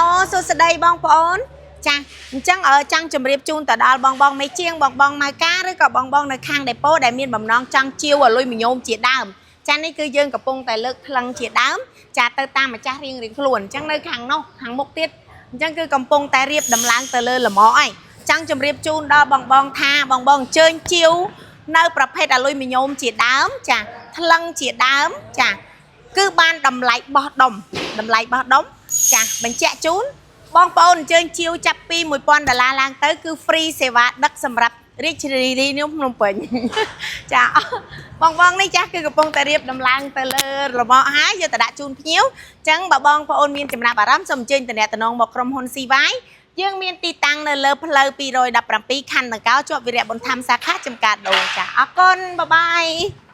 Hello សួស្តីបងប្អូនចាអញ្ចឹងចង់ជម្រាបជូនទៅដល់បងមេជាងបងម៉ៅការឬក៏បងនៅខាងដេប៉ូដែលមានបំណងចង់ជាវឲ្យលុយមញោមជាដើមចានេះគឺយើងកំពុងតែលើកថ្លឹងជាដើមចាទៅតាមម្ចាស់រៀងខ្លួនអញ្ចឹងនៅខាងនោះខាងមុខទៀតអញ្ចឹងគឺកំពុងតែរៀបដំឡើងទៅលើលម្អអីចង់ជម្រាបជូនដល់បងថាបងអញ្ជើញជាវនៅប្រភេទអាលុយមញោមជាដើមចាថ្លឹងជាដើមចាគឺបានតម្លៃបោះដុំចាបញ្ជាក់ជូនបងប្អូនអញ្ជើញជាវចាប់ពី$1000ឡើងទៅគឺ free សេវាដឹកសម្រាប់រាជធានីនេះភ្នំពេញចាបងនេះចាស់គឺកំពុងតែរៀបដំឡើងទៅលើលម្អហើយយកទៅដាក់ជូនភ្ញៀវអញ្ចឹងបើបងប្អូនមានចំណាប់អារម្មណ៍សូមអញ្ជើញតំណងមកក្រុមហ៊ុន CY យើងមានទីតាំងនៅលើផ្លូវ217ខណ្ឌដង្កោជាប់វីរៈបុនធម្មសាខាចំការដូងចាអរគុណបាយបាយ